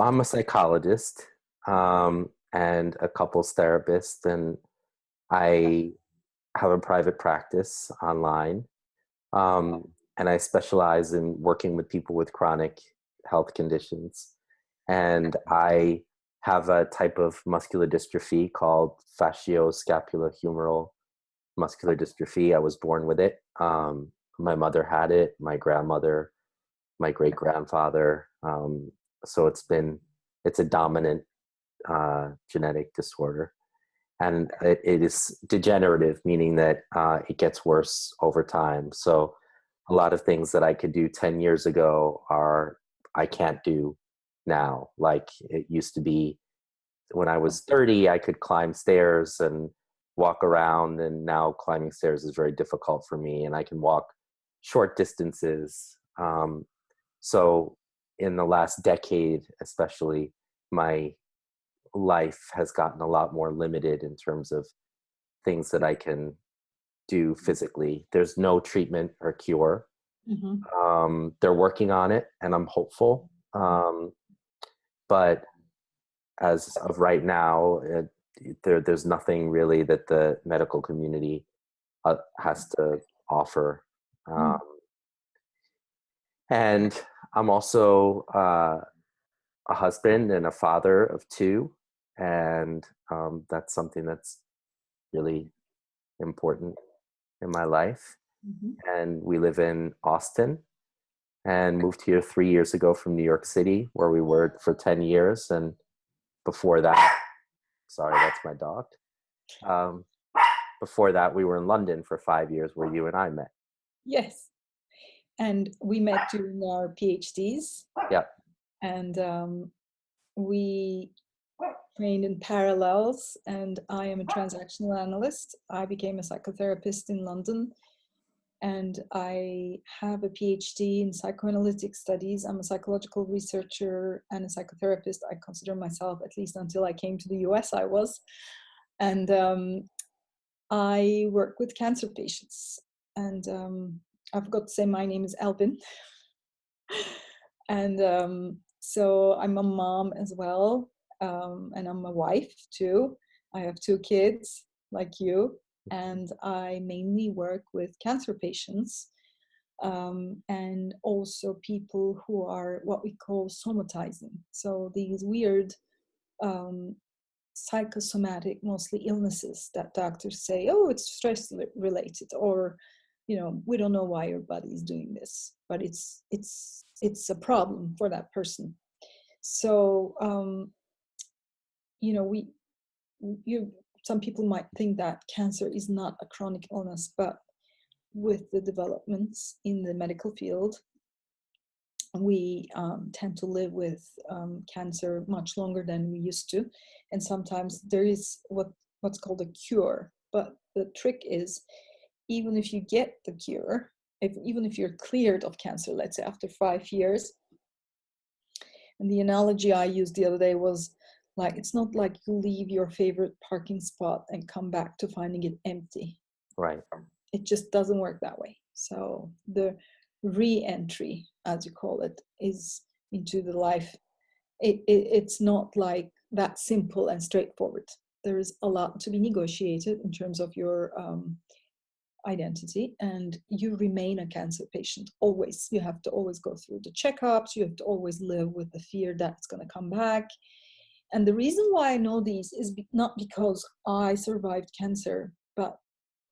I'm a psychologist and a couples therapist, and I have a private practice online. And I specialize in working with people with chronic health conditions. And I have a type of muscular dystrophy called FacioScapuloHumeral Muscular Dystrophy. I was born with it. My mother had it, my grandmother, my great grandfather. So it's a dominant genetic disorder. And it is degenerative, meaning that it gets worse over time. So a lot of things that I could do 10 years ago I can't do now. Like it used to be when I was 30, I could climb stairs and walk around, and now climbing stairs is very difficult for me, and I can walk short distances. So in the last decade, especially, my life has gotten a lot more limited in terms of things that I can do physically. There's no treatment or cure. They're working on it, and I'm hopeful. But as of right now, there's nothing really that the medical community has to offer. And I'm also a husband and a father of two, and that's something that's really important in my life. And we live in Austin and moved here 3 years ago from New York City, where we were for 10 years. And before that, sorry, that's my dog. Before that, we were in London for 5 years, where you and I met. Yes. And we met during our PhDs. Yeah. And we trained in parallels, and I am a transactional analyst. I became a psychotherapist in London, and I have a PhD in Psychoanalytic Studies. I'm a psychological researcher and a psychotherapist. I consider myself, at least until I came to the US, I was. And I work with cancer patients. And I forgot to say my name is Elvin. And so I'm a mom as well, and I'm a wife too. I have 2 kids like you, and I mainly work with cancer patients, and also people who are what we call somatizing. So these weird psychosomatic, mostly illnesses that doctors say, oh, it's stress related, or we don't know why your body is doing this, but it's a problem for that person. So some people might think that cancer is not a chronic illness, but with the developments in the medical field, we tend to live with cancer much longer than we used to, and sometimes there is what's called a cure. But the trick is, even if you get the cure, even if you're cleared of cancer, let's say after 5 years, and the analogy I used the other day was like, it's not like you leave your favorite parking spot and come back to finding it empty. Right. It just doesn't work that way. So the re-entry, as you call it, is into the life. It's not like that simple and straightforward. There is a lot to be negotiated in terms of your identity, and you remain a cancer patient always. You have to always go through the checkups. You have to always live with the fear that it's going to come back. And the reason why I know these is not because I survived cancer, but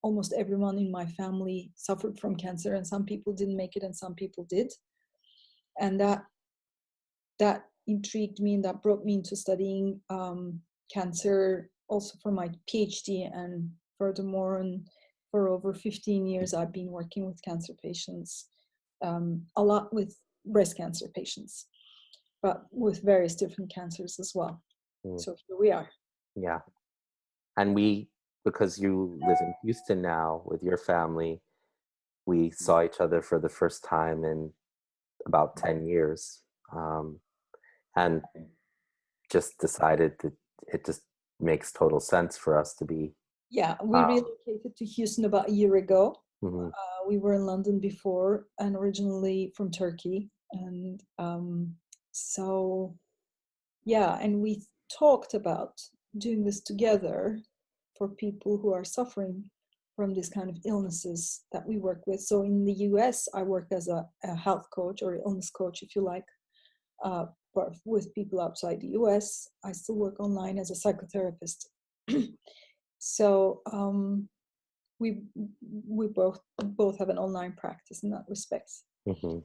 almost everyone in my family suffered from cancer, and some people didn't make it and some people did. And that intrigued me, and that brought me into studying cancer also for my PhD. And furthermore, and for over 15 years, I've been working with cancer patients, a lot with breast cancer patients, but with various different cancers as well. So here we are. Yeah. And because you live in Houston now with your family, we saw each other for the first time in about 10 years, and just decided that it just makes total sense for us to be. Yeah, we relocated to Houston about a year ago. We were in London before, and originally from Turkey. And so yeah, and we talked about doing this together for people who are suffering from these kind of illnesses that we work with. So in the US, I work as a health coach or illness coach, if you like, but with people outside the US. I still work online as a psychotherapist. So we both have an online practice in that respect. Mm-hmm.